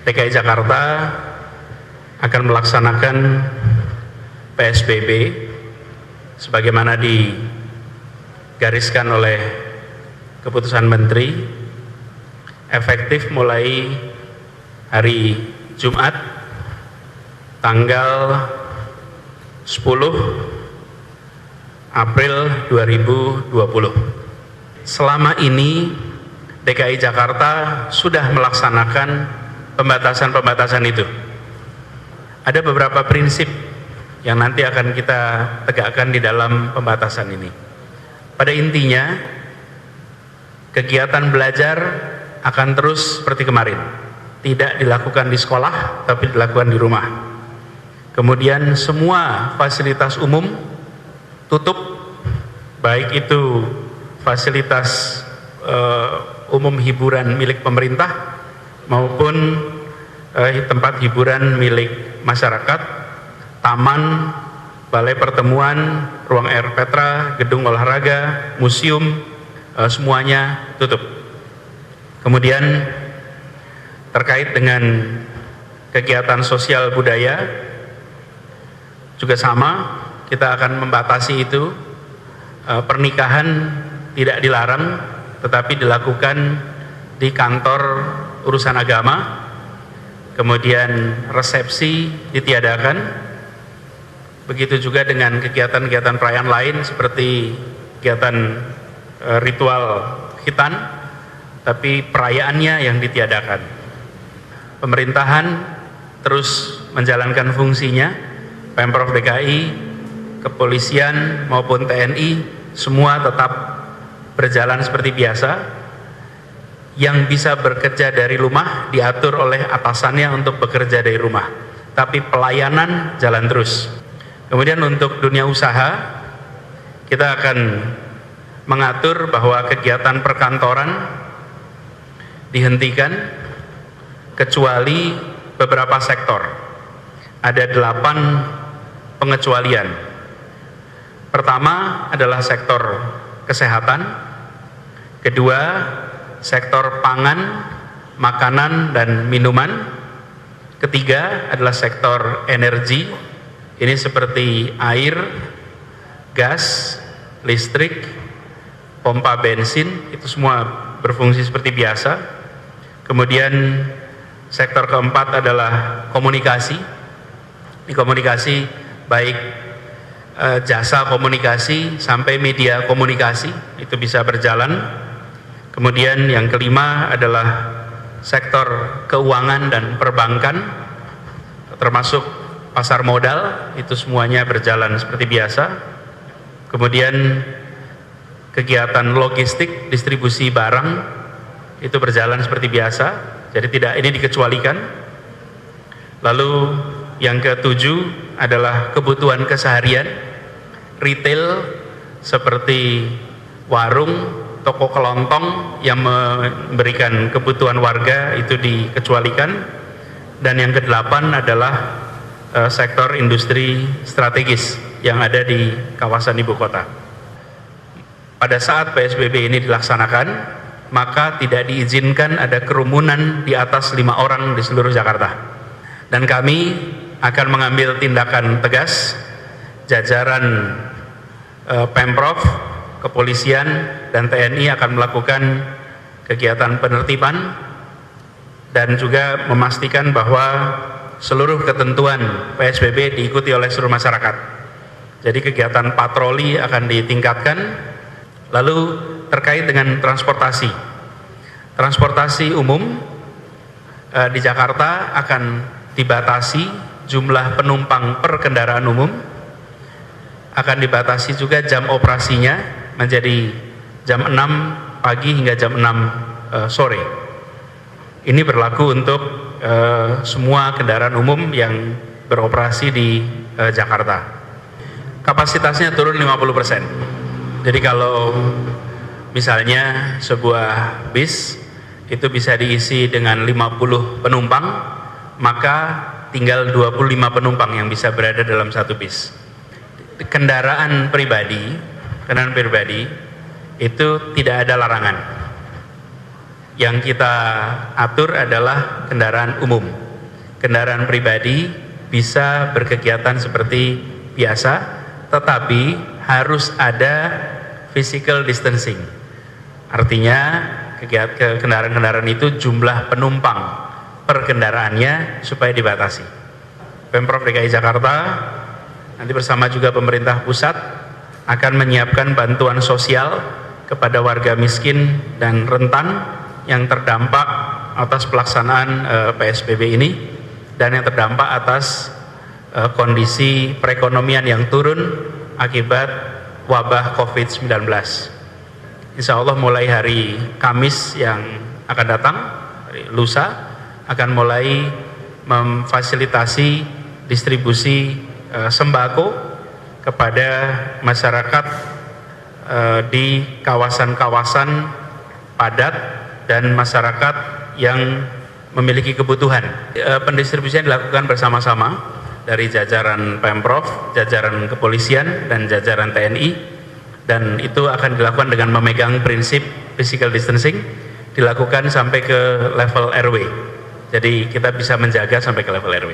DKI Jakarta akan melaksanakan PSBB sebagaimana digariskan oleh keputusan Menteri, efektif mulai hari Jumat tanggal 10 April 2020. Selama ini DKI Jakarta sudah melaksanakan pembatasan-pembatasan itu. Ada beberapa prinsip yang nanti akan kita tegakkan di dalam pembatasan ini. Pada intinya, kegiatan belajar akan terus seperti kemarin. Tidak dilakukan di sekolah, tapi dilakukan di rumah. Kemudian semua fasilitas umum tutup, baik itu fasilitas umum hiburan milik pemerintah maupun tempat hiburan milik masyarakat, taman, balai pertemuan, ruang air Petra, gedung olahraga, museum, semuanya tutup. Kemudian terkait dengan kegiatan sosial budaya juga sama, kita akan membatasi itu. Pernikahan tidak dilarang, tetapi dilakukan di kantor urusan agama. Kemudian resepsi ditiadakan. Begitu juga dengan kegiatan-kegiatan perayaan lain seperti kegiatan ritual khitan, tapi perayaannya yang ditiadakan. Pemerintahan terus menjalankan fungsinya, Pemprov DKI, kepolisian maupun TNI, semua tetap berjalan seperti biasa. Yang bisa bekerja dari rumah diatur oleh atasannya untuk bekerja dari rumah, tapi pelayanan jalan terus. Kemudian untuk dunia usaha, kita akan mengatur bahwa kegiatan perkantoran dihentikan kecuali beberapa sektor. Ada 8 pengecualian. Pertama adalah sektor kesehatan, kedua sektor pangan, makanan dan minuman, ketiga adalah sektor energi, ini seperti air, gas, listrik, pompa bensin, itu semua berfungsi seperti biasa. Kemudian sektor keempat adalah komunikasi. Di komunikasi baik jasa komunikasi sampai media komunikasi itu bisa berjalan. Kemudian yang kelima adalah sektor keuangan dan perbankan, termasuk pasar modal, itu semuanya berjalan seperti biasa. Kemudian kegiatan logistik, distribusi barang itu berjalan seperti biasa, jadi tidak ini dikecualikan. Lalu yang ketujuh adalah kebutuhan keseharian, retail seperti warung, toko kelontong yang memberikan kebutuhan warga itu dikecualikan. Dan yang kedelapan adalah sektor industri strategis yang ada di kawasan ibu kota. Pada saat PSBB ini dilaksanakan, maka tidak diizinkan ada kerumunan di atas 5 orang di seluruh Jakarta. Dan kami akan mengambil tindakan tegas, jajaran Pemprov, kepolisian dan TNI akan melakukan kegiatan penertiban dan juga memastikan bahwa seluruh ketentuan PSBB diikuti oleh seluruh masyarakat. Jadi kegiatan patroli akan ditingkatkan. Lalu terkait dengan transportasi umum di Jakarta akan dibatasi jumlah penumpang per kendaraan umum, akan dibatasi juga jam operasinya menjadi jam 6 pagi hingga jam 6 sore. Ini berlaku untuk semua kendaraan umum yang beroperasi di Jakarta. Kapasitasnya turun 50%. Jadi kalau misalnya sebuah bis itu bisa diisi dengan 50 penumpang, maka tinggal 25 penumpang yang bisa berada dalam satu bis. Kendaraan pribadi itu tidak ada larangan. yang kita atur adalah kendaraan umum. Kendaraan pribadi bisa berkegiatan seperti biasa, tetapi harus ada physical distancing. Artinya kendaraan-kendaraan itu jumlah penumpang per kendaraannya supaya dibatasi. Pemprov DKI Jakarta nanti bersama juga pemerintah pusat akan menyiapkan bantuan sosial kepada warga miskin dan rentan yang terdampak atas pelaksanaan PSBB ini dan yang terdampak atas kondisi perekonomian yang turun akibat wabah COVID-19. Insya Allah mulai hari Kamis yang akan datang, hari lusa, akan mulai memfasilitasi distribusi sembako kepada masyarakat di kawasan-kawasan padat dan masyarakat yang memiliki kebutuhan. Pendistribusian dilakukan bersama-sama dari jajaran Pemprov, jajaran kepolisian, dan jajaran TNI, dan itu akan dilakukan dengan memegang prinsip physical distancing, dilakukan sampai ke level RW. Jadi kita bisa menjaga sampai ke level RW.